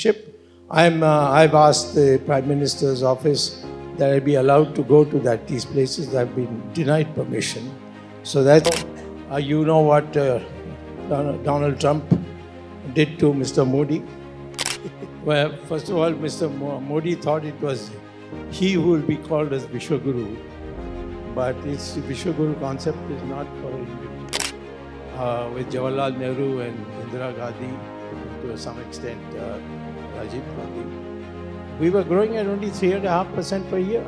ship. I've asked the Prime Minister's office that I be allowed to go to these places. I've been denied permission. So that you know what Donald Trump did to Mr. Modi. Well, first of all, Mr. Modi thought it was he who will be called as Vishwa Guru, but its Vishwa Guru concept is not for individuals. With Jawaharlal Nehru and Indira Gandhi, to some extent Rajiv Gandhi, we were growing at only 3.5% per year.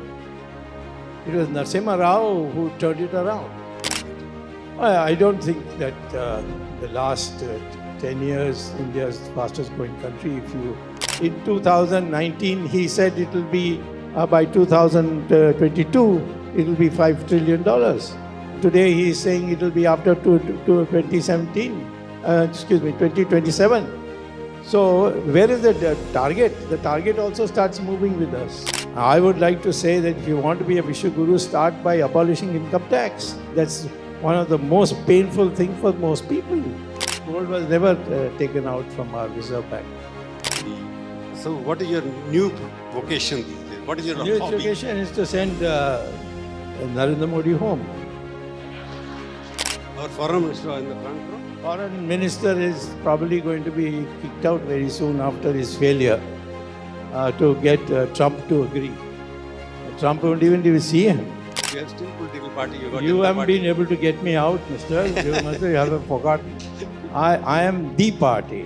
It was Narasimha Rao who turned it around. I don't think that the last 10 years, India is the fastest growing country. In 2019, he said it will be, by 2022, it will be $5 trillion. Today, he is saying it will be after 2027. So, where is the target? The target also starts moving with us. I would like to say that if you want to be a Vishwa Guru, start by abolishing income tax. That's one of the most painful things for most people. Gold was never taken out from our Reserve Bank. So, what is your new vocation these days? What is your new hobby? vocation is to send Narendra Modi home. Our foreign minister in the front row? Foreign minister is probably going to be kicked out very soon after his failure to get Trump to agree. Trump won't even see him. You have still political party. You haven't been able to get me out, mister. You haven't forgotten. I am the party.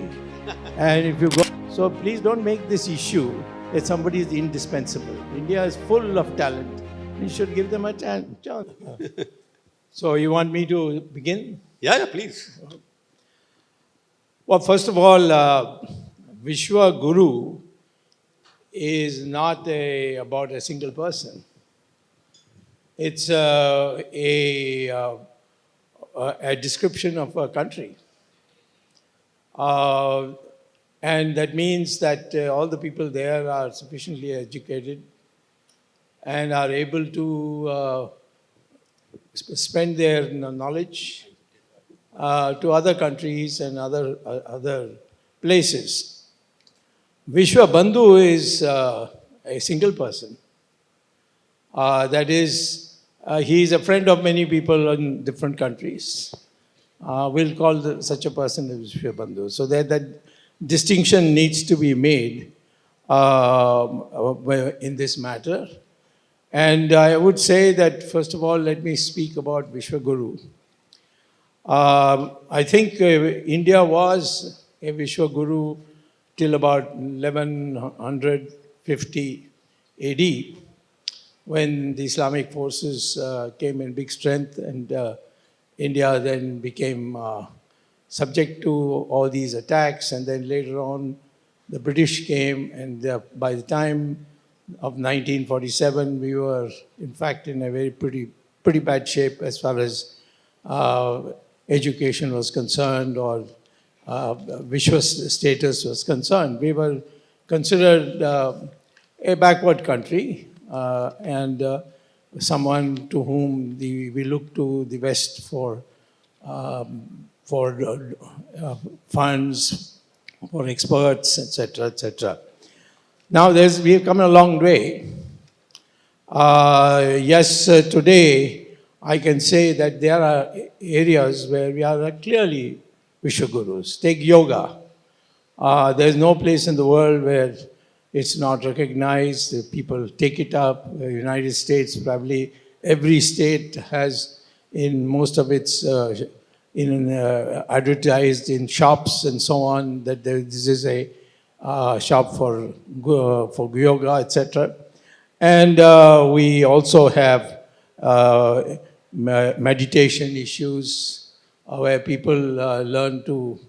And if you go... So please don't make this issue that somebody is indispensable. India is full of talent. You should give them a chance. So you want me to begin? Yeah, please. Well, first of all, Vishwa Guru is not about a single person. It's a description of a country. And that means that all the people there are sufficiently educated and are able to spend their knowledge to other countries and other places. Vishwa Bandhu is a single person. That is, he is a friend of many people in different countries. We'll call such a person as Vishwa Bandhu. So that distinction needs to be made in this matter. And I would say that, first of all, let me speak about Vishwa Guru. I think India was a Vishwa Guru till about 1150 AD, when the Islamic forces came in big strength, and India then became subject to all these attacks. And then later on, the British came, and by the time of 1947, we were, in fact, in a very pretty bad shape as far as education was concerned, or Vishwa's status was concerned. We were considered a backward country, and someone to whom we look to the West for funds, for experts, etc., etc. Now, we have come a long way. Yes, today I can say that there are areas where we are clearly Vishwa Gurus. Take yoga. There is no place in the world where it's not recognized. People take it up. The United States, probably every state has, in most of its, advertised in shops and so on, that this is a shop for yoga, etc. And we also have meditation issues where people learn to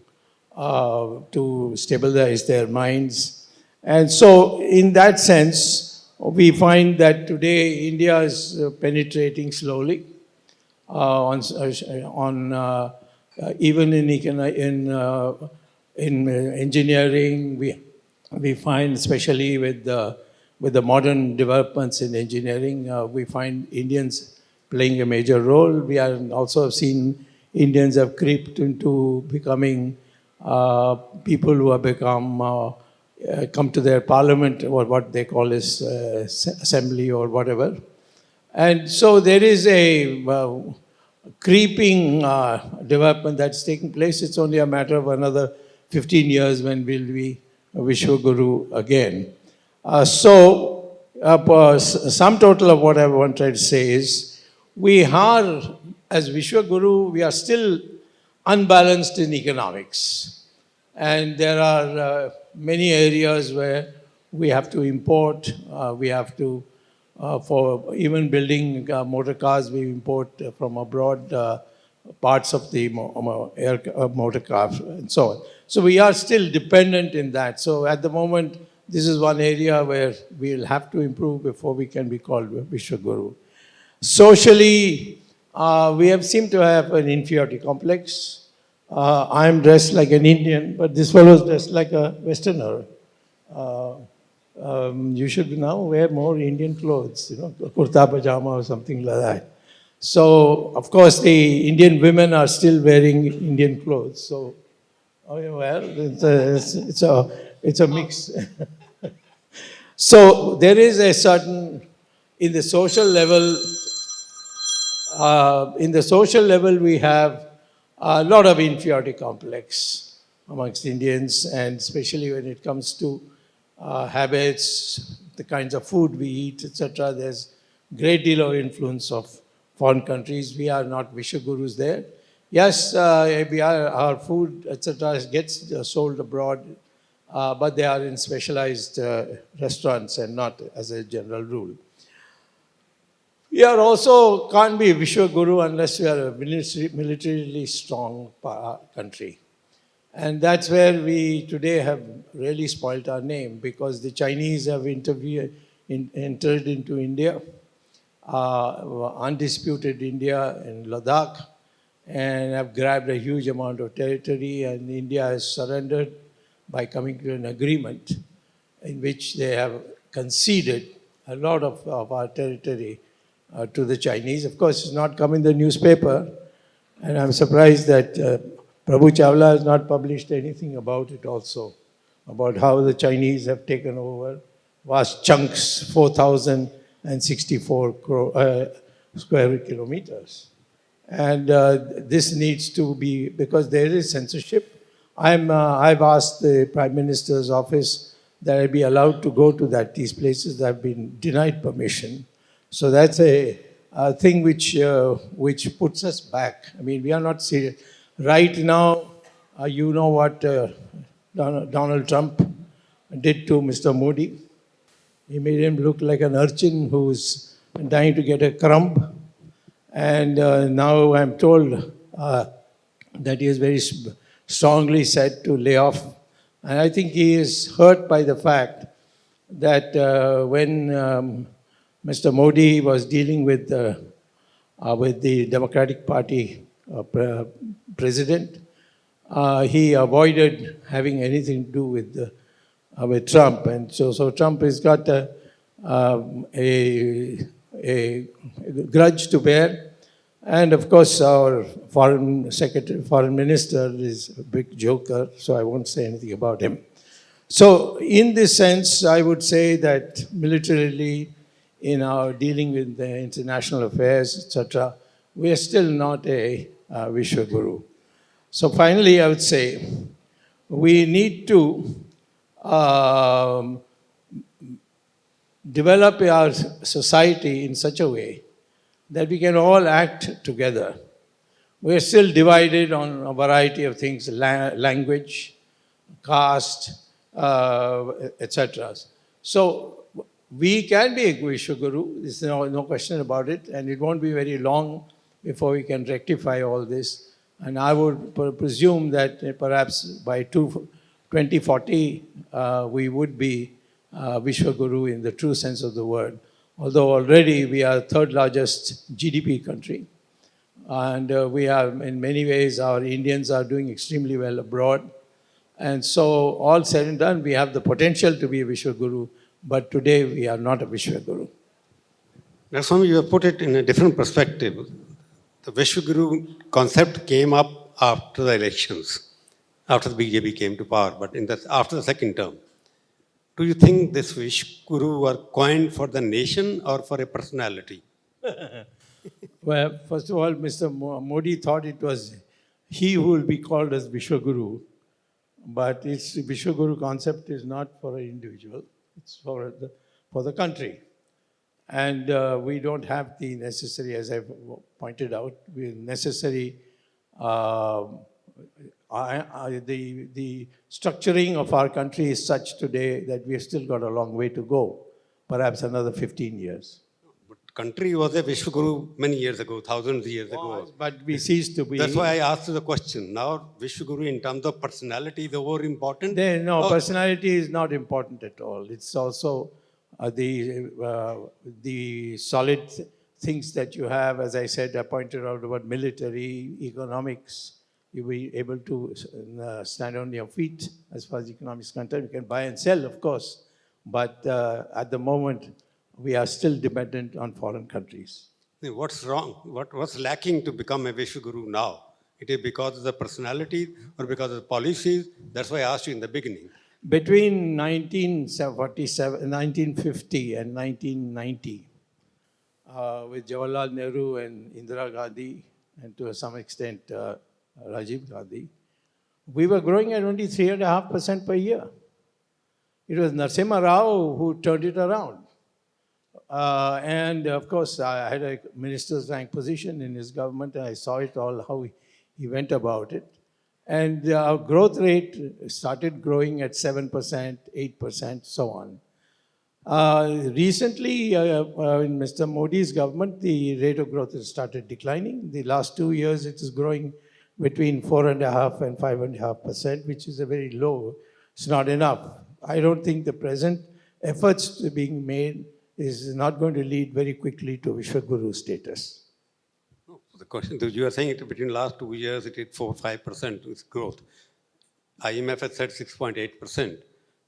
stabilize their minds. And so in that sense, we find that today India is penetrating slowly even in engineering. We find, especially with the modern developments in engineering, we find Indians playing a major role. We are also seen Indians have crept into becoming people who have become come to their parliament, or what they call as assembly or whatever. And so there is a creeping development that's taking place. It's only a matter of another 15 years when we'll be Vishwa Guru again. Sum total of what I want to say is, we are, as Vishwa Guru, we are still unbalanced in economics. And there are many areas where we have to import, we have to, for even building motor cars, we import from abroad parts of the motor car and so on. So we are still dependent in that. So at the moment, this is one area where we'll have to improve before we can be called Vishwa Guru. Socially, we have seemed to have an inferiority complex. I am dressed like an Indian, but this fellow is dressed like a Westerner. You should now wear more Indian clothes, kurta pajama or something like that. So, of course, the Indian women are still wearing Indian clothes. So, well, it's a mix. So, there is a certain, in the social level, we have a lot of inferiority complex amongst Indians, and especially when it comes to habits, the kinds of food we eat, etc. There's great deal of influence of foreign countries. We are not Vishwa Gurus there. Yes, our food, etc. gets sold abroad, but they are in specialized restaurants and not as a general rule. We are also can't be Vishwa Guru unless we are a militarily strong country. And that's where we today have really spoilt our name, because the Chinese have entered into India, undisputed India in Ladakh, and have grabbed a huge amount of territory, and India has surrendered by coming to an agreement in which they have conceded a lot of our territory to the Chinese. Of course, it's not come in the newspaper, and I'm surprised that Prabhu Chawla has not published anything about it also, about how the Chinese have taken over vast chunks, 4,064 square kilometers. And this needs to be, because there is censorship. I've asked the Prime Minister's office that I be allowed to go to these places that have been denied permission. So that's a thing which puts us back. I mean, we are not serious. Right now, you know what Donald Trump did to Mr. Modi. He made him look like an urchin who's dying to get a crumb. And now I'm told that he is very strongly said to lay off. And I think he is hurt by the fact that when Mr. Modi was dealing with the Democratic Party president, he avoided having anything to do with Trump. And so Trump has got a grudge to bear. And of course, our foreign minister is a big joker, so I won't say anything about him. So in this sense, I would say that militarily, in our dealing with the international affairs, etc., we are still not a Vishwa Guru. So finally, I would say, we need to develop our society in such a way that we can all act together. We are still divided on a variety of things, language, caste, etc. So we can be a Vishwa Guru, there's no question about it, and it won't be very long before we can rectify all this. And I would presume that perhaps by 2040, we would be Vishwa Guru in the true sense of the word. Although already we are third largest GDP country. And we are, in many ways, our Indians are doing extremely well abroad. And so all said and done, we have the potential to be a Vishwa Guru, but today we are not a Vishwa Guru. Now, Swami, you have put it in a different perspective. The Vishwa Guru concept came up after the elections, after the BJP came to power, but after the second term. Do you think this Vishwa Guru were coined for the nation or for a personality? Well, first of all, Mr. Modi thought it was he who will be called as Vishwa Guru, but its Vishwa Guru concept is not for an individual; it's for the country, and we don't have the necessary, as I've pointed out, necessary. The structuring of our country is such today that we have still got a long way to go, perhaps another 15 years. But country was a Vishwa Guru many years ago, thousands of years ago. But we ceased to be. That's why I asked you the question. Now, Vishwa Guru in terms of personality is more important? No, personality is not important at all. It's also the solid things that you have. As I said, I pointed out about military, economics. You'll be able to stand on your feet as far as economics is concerned. You can buy and sell, of course. But at the moment, we are still dependent on foreign countries. What's wrong? What's lacking to become a Vishwa Guru now? It is because of the personality or because of the policies? That's why I asked you in the beginning. Between 1950 and 1990, with Jawaharlal Nehru and Indira Gandhi, and to some extent Rajiv Gandhi, we were growing at only 3.5% per year. It was Narasimha Rao who turned it around. And of course, I had a minister's rank position in his government, and I saw it all, how he went about it. And our growth rate started growing at 7%, 8%, so on. Recently, in Mr. Modi's government, the rate of growth has started declining. The last 2 years, it is growing between 4.5% and 5.5%, which is a very low. It's not enough. I don't think the present efforts being made is not going to lead very quickly to Vishwa Guru status. No, the question, you are saying it between last 2 years, it is 4-5% with growth. IMF has said 6.8%.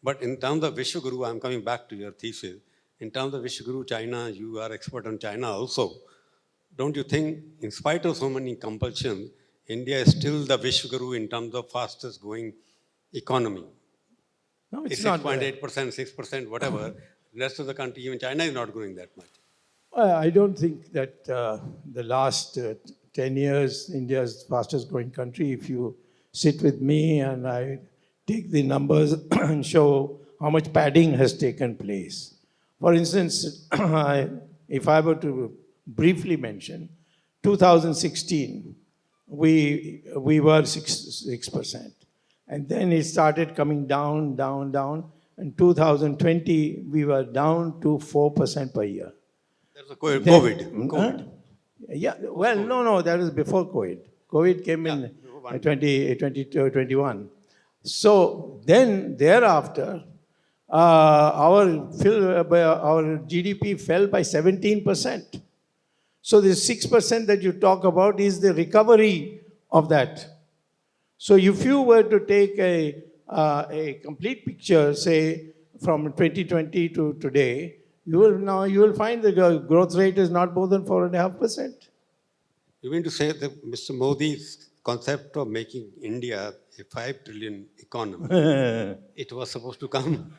But in terms of Vishwa Guru, I'm coming back to your thesis. In terms of Vishwa Guru, China, you are expert on China also. Don't you think, in spite of so many compulsions, India is still the Vishwa Guru in terms of fastest growing economy? No, it's not. 6.8%, 6%, whatever. The rest of the country, even China, is not growing that much. I don't think that the last 10 years, India's fastest growing country, if you sit with me and I take the numbers and show how much padding has taken place. For instance, if I were to briefly mention, 2016, we were 6%. And then it started coming down, down, down. In 2020, we were down to 4% per year. That's a COVID. COVID. Yeah, well, no, that was before COVID. COVID came in 2021. So then, thereafter, our GDP fell by 17%. So the 6% that you talk about is the recovery of that. So if you were to take a complete picture, say from 2020 to today, you will find the growth rate is not more than 4.5%. You mean to say that Mr. Modi's concept of making India a 5 trillion economy, it was supposed to come?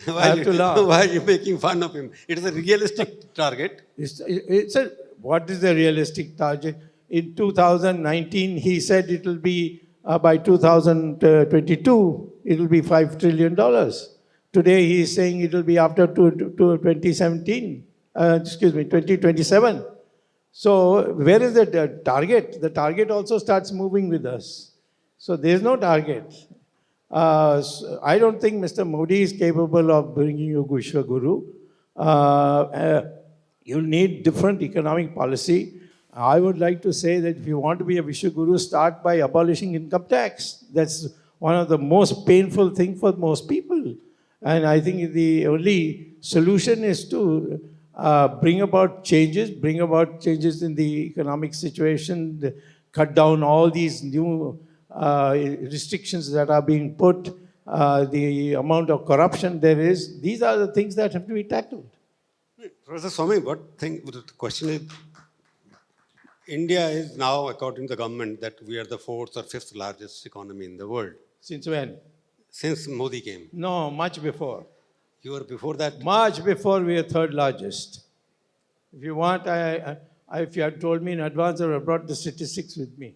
I have to laugh. Why are you making fun of him? It is a realistic target. What is the realistic target? In 2019, he said it will be by 2022, it will be $5 trillion. Today, he is saying it will be after 2027. So, where is the target? The target also starts moving with us. So, there is no target. So I don't think Mr. Modi is capable of bringing you Vishwa Guru. You need different economic policy. I would like to say that if you want to be a Vishwa Guru, start by abolishing income tax. That's one of the most painful things for most people. And I think the only solution is to bring about changes in the economic situation, cut down all these new restrictions that are being put, the amount of corruption there is. These are the things that have to be tackled. Professor Swamy, the question is, India is now, according to the government, that we are the 4th or 5th largest economy in the world. Since when? Since Modi came. No, much before. You were before that? Much before we were third largest. If you want, if you had told me in advance, I would have brought the statistics with me.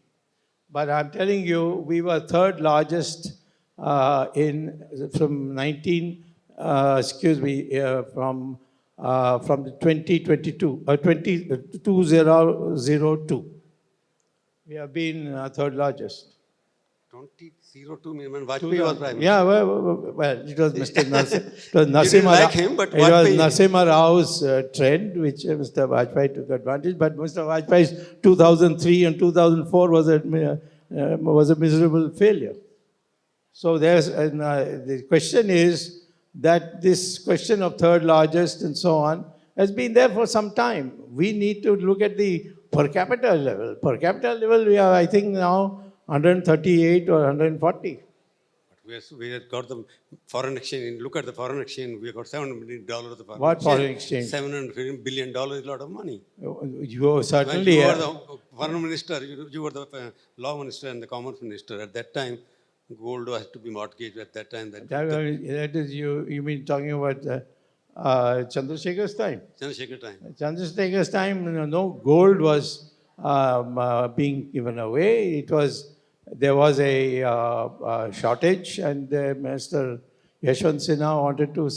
But I'm telling you, we were third largest from 19, from the 2022, 2002. We have been third largest. 2002, when Vajpayee was Prime Minister. Yeah, well, it was Mr. It was You didn't Narasimha like him, but it was Vajpayee. Narasimha Rao's trend, which Mr. Vajpayee took advantage. But Mr. Vajpayee's 2003 and 2004 was a miserable failure. So the question is that this question of third largest and so on has been there for some time. We need to look at the per capita level. Per capita level, we are, I think, now 138 or 140. We have got the foreign exchange. Look at the foreign exchange. We got $700 million of foreign What exchange. foreign exchange? $700 billion is a lot of money. You certainly When you were the foreign minister, you were the law minister and the commerce minister. At that time, gold was to be mortgaged at that time. that is you mean talking about Chandrasekhar's time? Chandrasekhar time. Chandrasekhar's time, no gold was being given away. There was a shortage, and Mr. Yashwant Sinha wanted to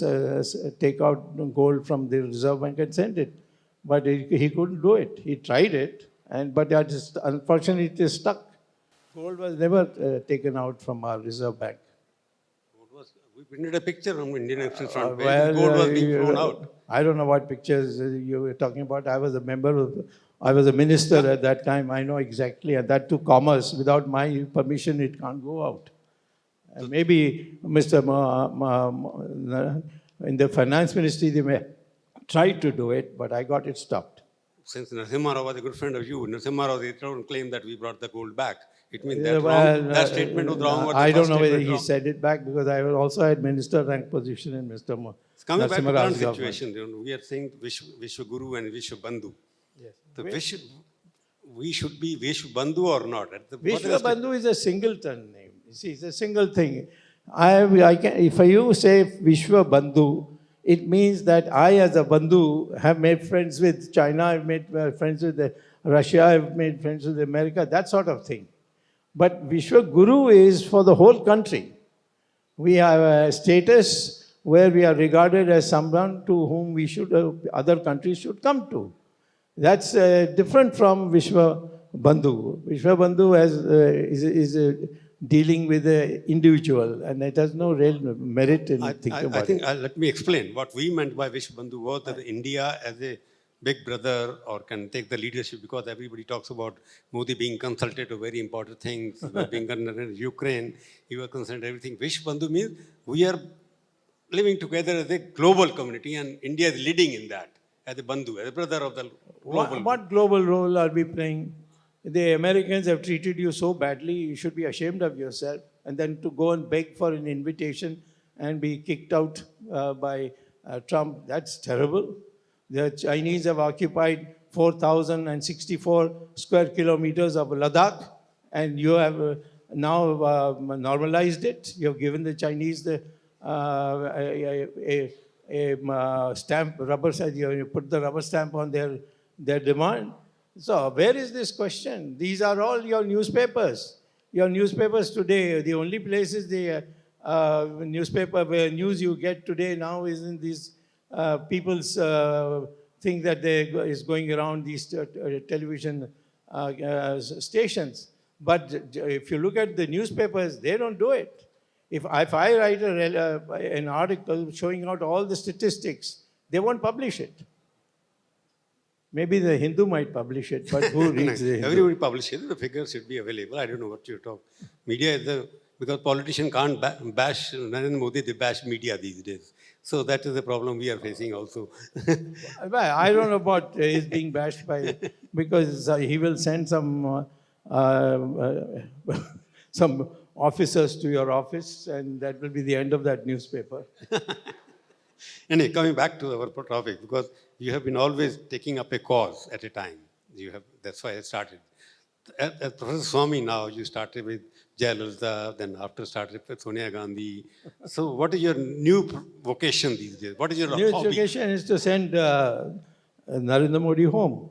take out gold from the Reserve Bank and send it, but he couldn't do it. He tried it, but unfortunately it is stuck. Gold was never taken out from our Reserve Bank. We printed a picture on Indian Express front page. Gold was being thrown out. I don't know what pictures you were talking about. I was a minister at that time. I know exactly. And that to commerce. Without my permission, it can't go out. And maybe in the finance ministry, they may try to do it, but I got it stopped. Since Narasimha Rao was a good friend of you, Narasimha Rao claimed that we brought the gold back. It means that statement was wrong. I don't know whether he said it back because I also had minister rank position in Mr. Coming back to the current government. situation, we are saying Vishwa Guru and Vishwa Bandhu. Yes. We should be Vishwa Bandhu or not? Vishwa Bandhu is a singleton name. You see, it's a single thing. If you say Vishwa Bandhu, it means that I, as a Bandhu, have made friends with China, I've made friends with Russia, I've made friends with America, that sort of thing. But Vishwa Guru is for the whole country. We have a status where we are regarded as someone to whom other countries should come to. That's different from Vishwa Bandhu. Vishwa Bandhu is dealing with the individual, and it has no real merit in thinking about it. Let me explain. What we meant by Vishwa Bandhu was that India as a big brother or can take the leadership, because everybody talks about Modi being consulted to very important things, being consulted in Ukraine, he was consulted everything. Vishwa Bandhu means we are living together as a global community, and India is leading in that as a Bandhu, as a brother of the global. What global role are we playing? The Americans have treated you so badly, you should be ashamed of yourself. And then to go and beg for an invitation and be kicked out by Trump, that's terrible. The Chinese have occupied 4,064 square kilometers of Ladakh, and you have now normalized it. You have given the Chinese a stamp, rubber stamp. You put the rubber stamp on their demand. So where is this question? These are all your newspapers. Your newspapers today, the only places the newspaper where news you get today now is in these people's thing that is going around these television stations. But if you look at the newspapers, they don't do it. If I write an article showing out all the statistics, they won't publish it. Maybe the Hindu might publish it, but who reads the Hindu? Everybody publishes. The figures should be available. I don't know what you talk. Media is because politicians can't bash Narendra Modi, they bash media these days. So that is the problem we are facing also. I don't know about his being bashed by, because he will send some officers to your office, and that will be the end of that newspaper. Anyway, coming back to our topic, because you have been always taking up a cause at a time. That's why I started. At Professor Swamy now, you started with Jayalalitha, then after started with Sonia Gandhi. So what is your new vocation these days? What is your New hobby? education is to send Narendra Modi home.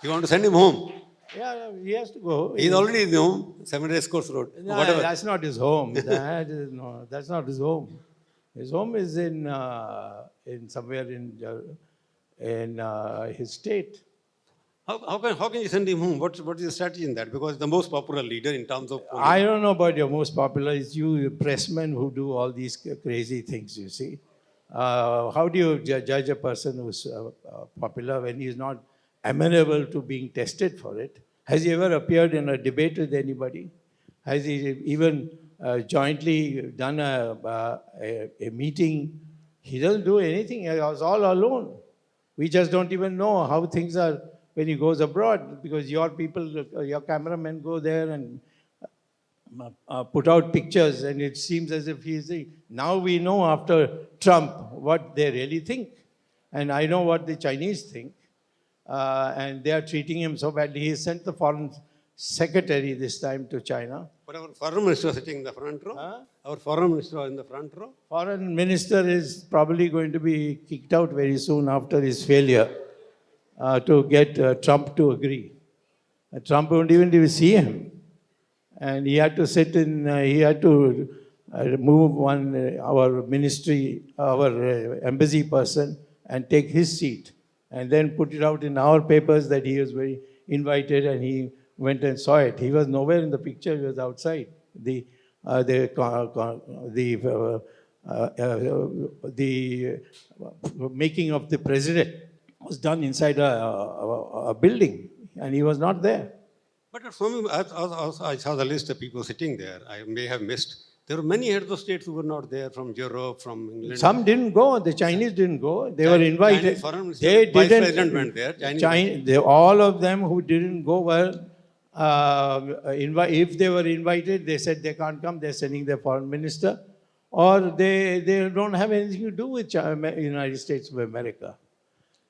You want to send him home? Yeah, he has to go. He's already in home, 7 Race Course Road. No, Whatever. that's not his home. That is, no, that's not his home. His home is in somewhere in his state. How can you send him home? What is the strategy in that? Because the most popular leader in terms of polling. I don't know about your most popular. It's you pressmen who do all these crazy things, you see. How do you judge a person who's popular when he's not amenable to being tested for it? Has he ever appeared in a debate with anybody? Has he even jointly done a meeting? He doesn't do anything. He was all alone. We just don't even know how things are when he goes abroad, because your people, your cameramen go there and put out pictures, and it seems as if he's now we know after Trump what they really think, and I know what the Chinese think, and they are treating him so badly. He sent the foreign secretary this time to China. But our foreign minister is sitting in the front row. Huh? Our foreign minister in the front row. Foreign minister is probably going to be kicked out very soon after his failure to get Trump to agree. Trump wouldn't even see him. And he had to sit in, he had to move our ministry, our embassy person, and take his seat. And then put it out in our papers that he was very invited, and he went and saw it. He was nowhere in the picture, he was outside. The making of the president was done inside a building, and he was not there. But for me, I saw the list of people sitting there. I may have missed. There were many heads of states who were not there, from Europe, from England. Some didn't go. The Chinese didn't go. They were invited. Chinese foreign minister, They vice didn't. president went there. All of them who didn't go were, if they were invited, they said they can't come. They're sending their foreign minister, or they don't have anything to do with United States of America.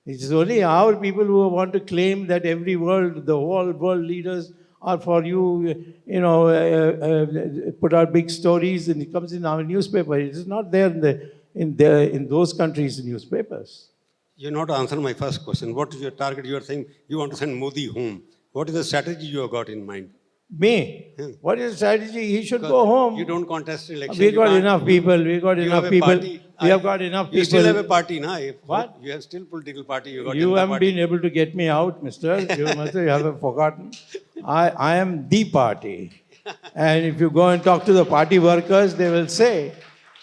It's only our people who want to claim that the whole world leaders are for you, put out big stories, and it comes in our newspaper. It is not there in those countries' newspapers. You're not answering my first question. What is your target? You are saying you want to send Modi home. What is the strategy you have got in mind? Me? What is the strategy? He should go home. You don't contest election. We got enough people. We got enough people. We have got enough people. You still have a party, na? What? You have still political party. You haven't been able to get me out, mister. You must have forgotten. I am the party. And if you go and talk to the party workers, they will say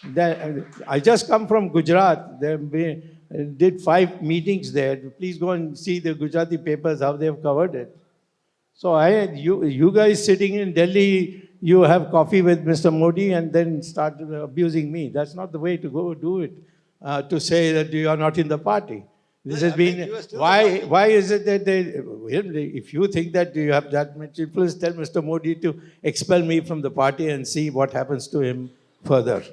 that I just come from Gujarat. They did 5 meetings there. Please go and see the Gujarati papers, how they have covered it. So you guys sitting in Delhi, you have coffee with Mr. Modi and then start abusing me. That's not the way to go do it, to say that you are not in the party. This has been, why is it that if you think that you have that much influence, tell Mr. Modi to expel me from the party and see what happens to him further.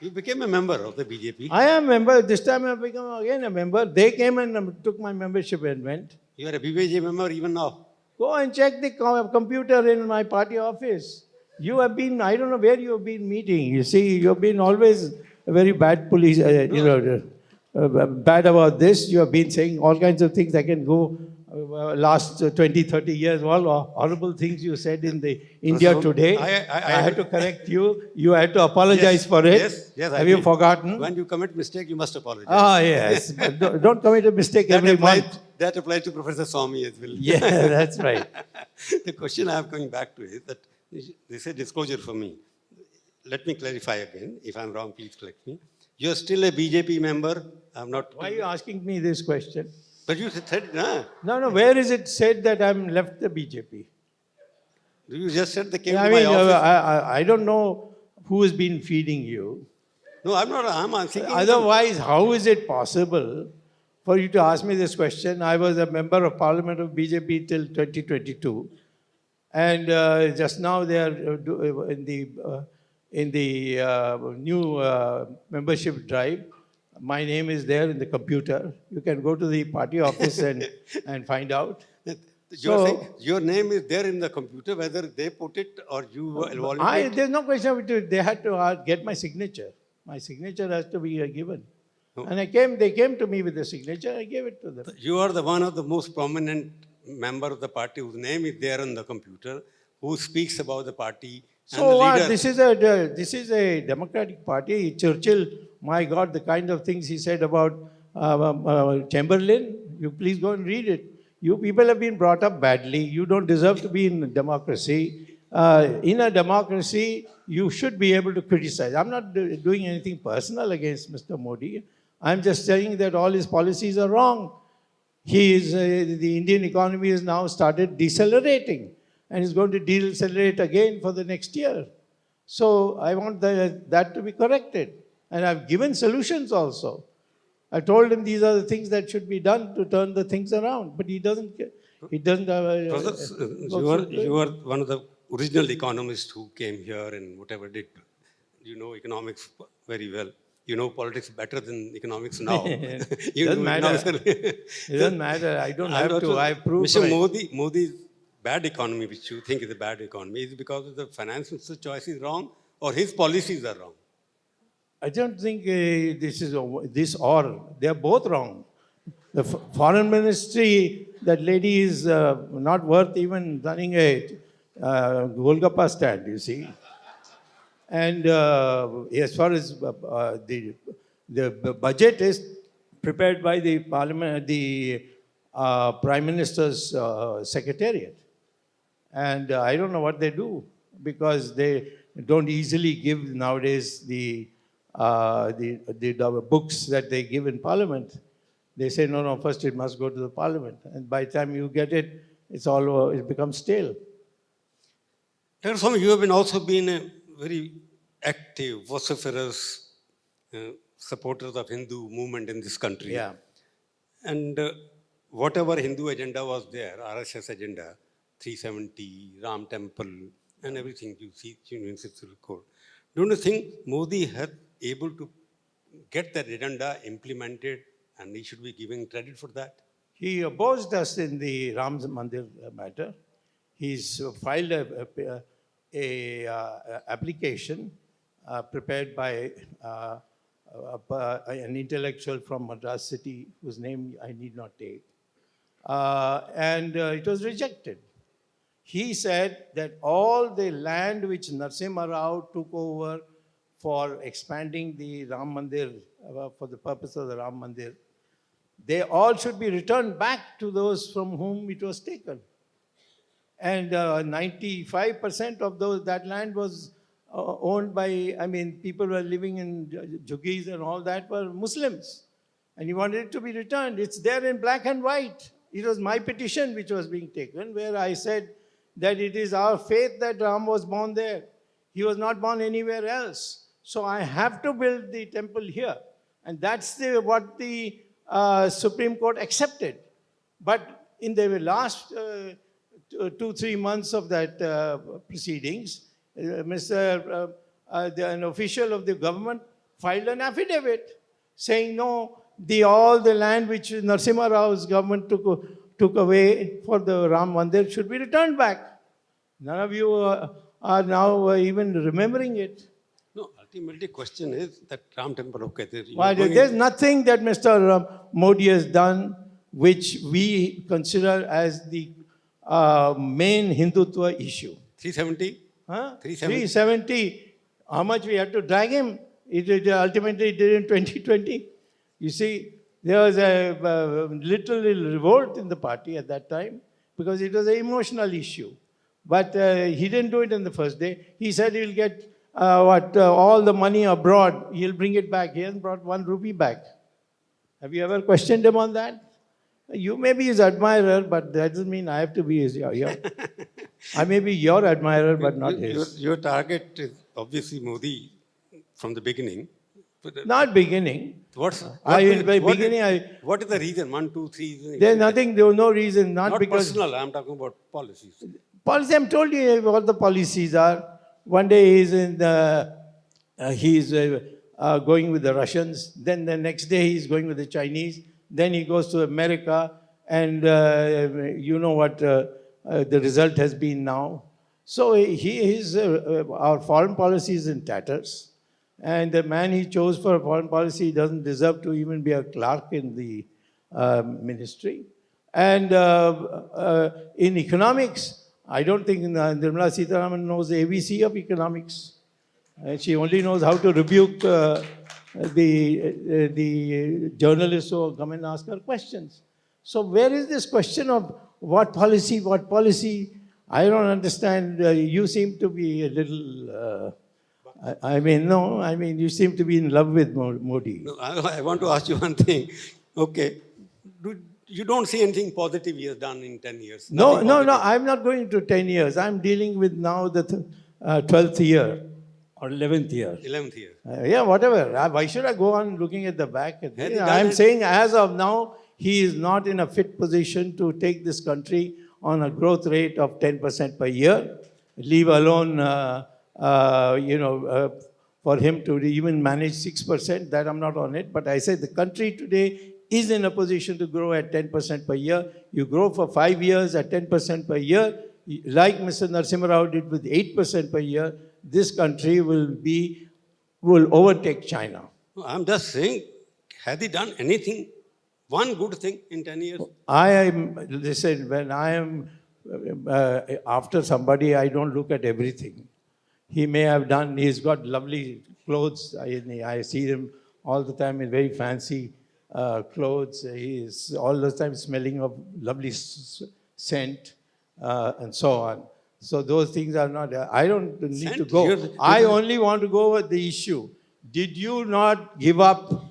You became a member of the BJP. I am a member. This time I have become again a member. They came and took my membership and went. You are a BJP member even now. Go and check the computer in my party office. You have been, I don't know where you have been meeting. You see, you have been always a very bad police, bad about this. You have been saying all kinds of things that can go last 20, 30 years, all horrible things you said in the India Today. I had to correct you. You had to apologize for it. Yes, have you forgotten? When you commit mistake, you must apologize. Ah, yes. But don't commit a mistake every month. That applies to Professor Swamy as well. Yeah, that's right. The question I am coming back to is that this is disclosure for me. Let me clarify again. If I'm wrong, please correct me. You are still a BJP member. I'm not. Why are you asking me this question? But you said, nah. No. Where is it said that I'm left the BJP? You just said they came to my office. I don't know who has been feeding you. No, I'm not. I'm thinking. Otherwise, how is it possible for you to ask me this question? I was a member of Parliament of BJP till 2022, and just now they are in the new membership drive. My name is there in the computer. You can go to the party office and find out. You are saying your name is there in the computer, whether they put it or you volunteered? There's no question of it. They had to get my signature. My signature has to be given. No. And they came to me with the signature, I gave it to them. You are the one of the most prominent member of the party whose name is there on the computer, who speaks about the party. And So the what? leader. This is a democratic party. Churchill, my God, the kind of things he said about Chamberlain, you please go and read it. You people have been brought up badly. You don't deserve to be in a democracy. In a democracy, you should be able to criticize. I'm not doing anything personal against Mr. Modi. I'm just saying that all his policies are wrong. The Indian economy has now started decelerating and is going to decelerate again for the next year. So I want that to be corrected. And I've given solutions also. I told him these are the things that should be done to turn the things around, but he doesn't. He doesn't. You are one of the original economists who came here and whatever did. You know economics very well. You know politics better than economics now. It doesn't matter. It doesn't matter. I don't have to. I've proved. Mr. Modi's bad economy, which you think is a bad economy, is because of the finance minister's choice is wrong or his policies are wrong? I don't think this or they're both wrong. The foreign ministry, that lady is not worth even running a Golgappa stand, you see. And as far as the budget is prepared by the parliament, the Prime Minister's secretariat. And I don't know what they do, because they don't easily give nowadays the books that they give in Parliament. They say, no, first it must go to the Parliament. And by the time you get it, it becomes stale. Dr. Swamy, you have also been a very active, vociferous supporters of Hindu movement in this country. Yeah. And whatever Hindu agenda was there, RSS agenda, 370, Ram Temple, and everything you see, Union Civil Code. Don't you think Modi had able to get that agenda implemented, and he should be giving credit for that? He opposed us in the Ram Mandir matter. He's filed a application prepared by an intellectual from Madras city, whose name I need not take. And it was rejected. He said that all the land which Narasimha Rao took over for expanding the Ram Mandir, for the purpose of the Ram Mandir, they all should be returned back to those from whom it was taken. And 95% of that land was owned by, people were living in jugis and all that were Muslims. And he wanted it to be returned. It's there in black and white. It was my petition which was being taken, where I said that it is our faith that Ram was born there. He was not born anywhere else. So I have to build the temple here. And that's what the Supreme Court accepted. But in the last 2-3 months of that proceedings, an official of the government filed an affidavit saying, no, all the land which Narasimha Rao's government took away for the Ram Mandir should be returned back. None of you are now even remembering it. No, ultimately the question is that Ram Temple, okay. There's nothing that Mr. Modi has done which we consider as the main Hindutva issue. 370? Huh? 370. How much we had to drag him? It ultimately did in 2020. You see, there was a little revolt in the party at that time because it was an emotional issue. But he didn't do it in the first day. He said he'll get all the money abroad. He'll bring it back. He hasn't brought 1 rupee back. Have you ever questioned him on that? You may be his admirer, but that doesn't mean I have to be his. I may be your admirer, but not his. Your target is obviously Modi from the beginning. Not beginning. What is the reason? 1, 2, 3? There's nothing, there was no reason. Not because personal, I'm talking about policies. Policy, I'm told you what the policies are. One day he's going with the Russians. Then the next day he's going with the Chinese. Then he goes to America. And you know what the result has been now. So our foreign policy is in tatters. And the man he chose for foreign policy doesn't deserve to even be a clerk in the ministry. And in economics, I don't think Nirmala Sitharaman knows the ABC of economics. And she only knows how to rebuke the journalists who come and ask her questions. So where is this question of what policy, what policy? I don't understand. You seem to be a little... you seem to be in love with Modi. No, I want to ask you one thing. Okay. You don't see anything positive he has done in 10 years? No, I'm not going to 10 years. I'm dealing with now the 12th year or 11th year. 11th year. Yeah, whatever. Why should I go on looking at the back? I'm saying as of now, he is not in a fit position to take this country on a growth rate of 10% per year, leave alone, for him to even manage 6%, that I'm not on it. But I say the country today is in a position to grow at 10% per year. You grow for 5 years at 10% per year, like Mr. Narasimha Rao did with 8% per year, this country will overtake China. I'm just saying, has he done anything, one good thing in 10 years? Listen, when I am after somebody, I don't look at everything. He may have done, he's got lovely clothes. I see him all the time in very fancy clothes. He is all the time smelling of lovely scent and so on. So those things are not, I don't need to go. I only want to go with the issue. Did you not give up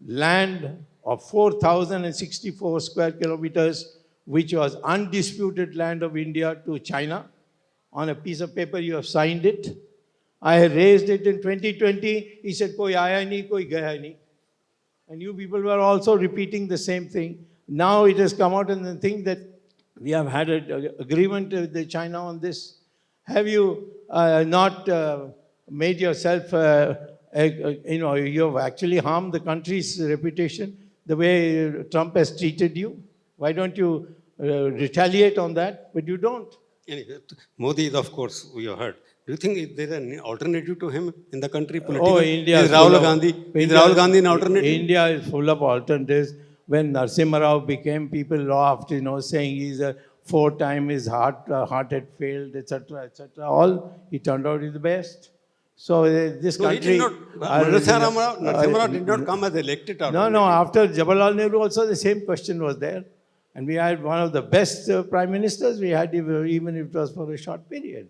land of 4,064 square kilometers, which was undisputed land of India, to China? On a piece of paper, you have signed it. I raised it in 2020. He said, koi aaya nahi, koi gaya nahi. And you people were also repeating the same thing. Now it has come out in the thing that we have had an agreement with China on this. Have you not made yourself, you have actually harmed the country's reputation the way Trump has treated you? Why don't you retaliate on that? But you don't. Anyway, Modi is, of course, we have heard. Do you think there is an alternative to him in the country politically? Oh, India is Rahul Gandhi. Is Rahul Gandhi an alternative? India is full of alternatives. When Narasimha Rao became, people laughed, saying he's a 4-time his heart had failed, etc., etc. All he turned out is the best. So this country. He did not. Narasimha Rao did not come as elected. No. After Jawaharlal Nehru, also the same question was there. And we had one of the best prime ministers we had, even if it was for a short period.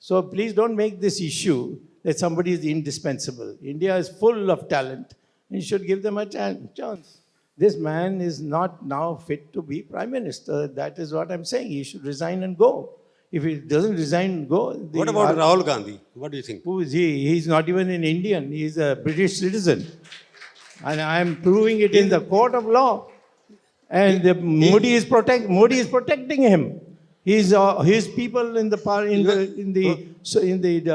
So please don't make this issue that somebody is indispensable. India is full of talent. You should give them a chance. This man is not now fit to be prime minister. That is what I'm saying. He should resign and go. If he doesn't resign and go... What about Rahul Gandhi? What do you think? Who is he? He's not even an Indian. He's a British citizen. And I'm proving it in the court of law. And Modi is protecting him. His people in the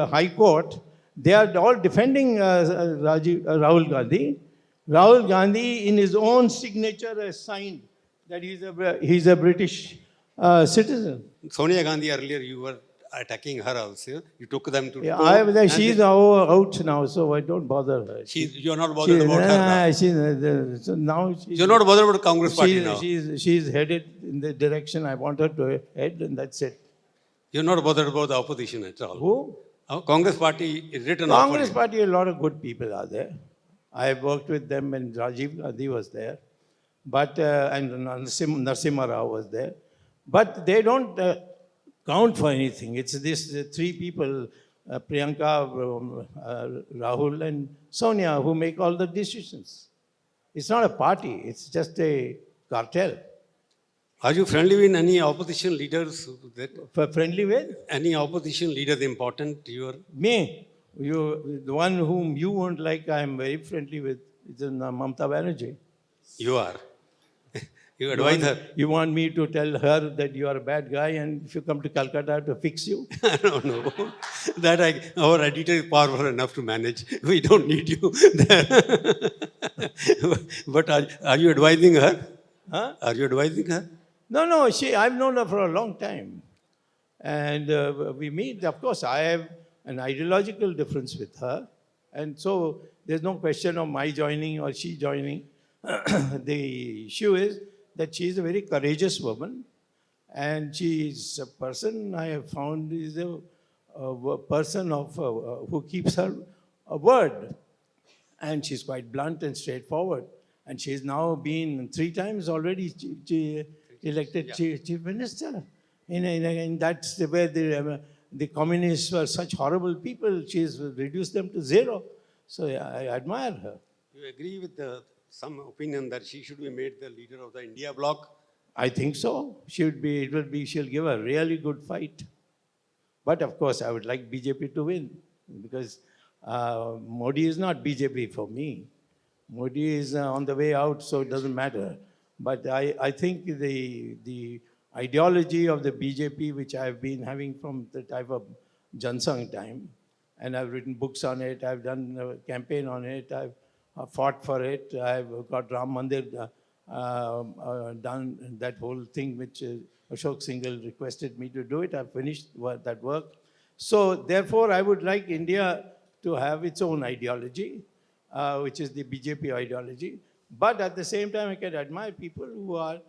High Court, they are all defending Rahul Gandhi. Rahul Gandhi, in his own signature, has signed that he's a British citizen. Sonia Gandhi, earlier you were attacking her also. You took them to... Yeah, she's out now, so I don't bother her. You're not bothered about her now? You're not bothered about Congress party now? She's headed in the direction I want her to head, and that's it. You're not bothered about the opposition at all? Who? Congress party is written off. Congress party, a lot of good people are there. I worked with them when Rajiv Gandhi was there, and Narasimha Rao was there. But they don't count for anything. It's these 3 people, Priyanka, Rahul and Sonia, who make all the decisions. It's not a party, it's just a cartel. Are you friendly with any opposition leaders? Friendly with? Any opposition leaders important to your... Me? The one whom you won't like, I am very friendly with, is Mamata Banerjee. You are? You advise her? You want me to tell her that you are a bad guy and if you come to Calcutta to fix you? No. Our editor is powerful enough to manage. We don't need you there. But are you advising her? Huh? Are you advising her? No, I've known her for a long time. And we meet, of course, I have an ideological difference with her. And so there's no question of my joining or she joining. The issue is that she is a very courageous woman. And she is a person I have found is a person of who keeps her word. And she's quite blunt and straightforward. And she's now been 3 times already elected chief minister. In that's where the communists were such horrible people. She's reduced them to zero. So I admire her. You agree with some opinion that she should be made the leader of the India bloc? I think so. She'll give a really good fight. But of course, I would like BJP to win because Modi is not BJP for me. Modi is on the way out, so it doesn't matter. But I think the ideology of the BJP, which I've been having from the type of Jansang time, and I've written books on it, I've done a campaign on it, I've fought for it, I've got Ram Mandir done that whole thing which Ashok Singhal requested me to do it. I've finished that work. So therefore, I would like India to have its own ideology, which is the BJP ideology. But at the same time, I can admire people who are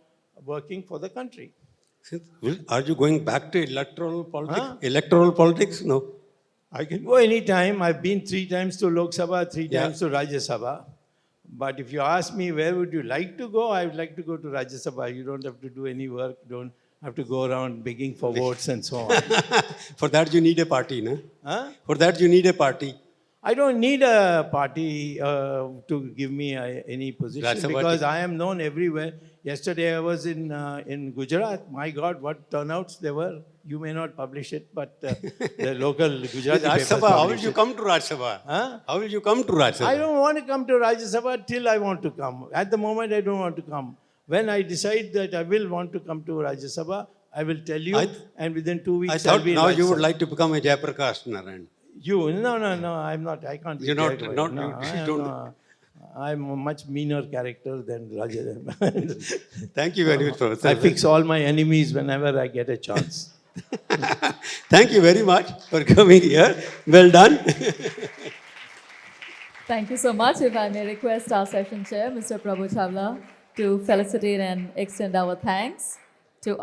working for the country. Are you going back to electoral politics? Huh? Electoral politics? No. I can go anytime. I've been 3 times to Lok Sabha, 3 times to Rajya Sabha. But if you ask me where would you like to go, I would like to go to Rajya Sabha. You don't have to do any work, don't have to go around begging for votes and so on. For that you need a party, no? Huh? For that you need a party. I don't need a party to give me any position because I am known everywhere. Yesterday I was in Gujarat. My God, what turnouts there were. You may not publish it, but the local Gujarati papers publish how will you come to Rajya Sabha? Huh? How will you come to Rajya Sabha? I don't want to come to Rajya Sabha till I want to come. At the moment, I don't want to come. When I decide that I will want to come to Rajya Sabha, I will tell you, and within 2 weeks, I thought I'll be in now Rajya you would Sabha. like to become a Jayaprakash Narayan. No, I'm not. I can't be. You're not. Jayagwar. No, I'm a much meaner character than Raja. Thank you very much, Professor. I fix all my enemies whenever I get a chance. Thank you very much for coming here. Well done. Thank you so much. If I may request our session chair, Mr. Prabhu Chawla, to felicitate and extend our thanks to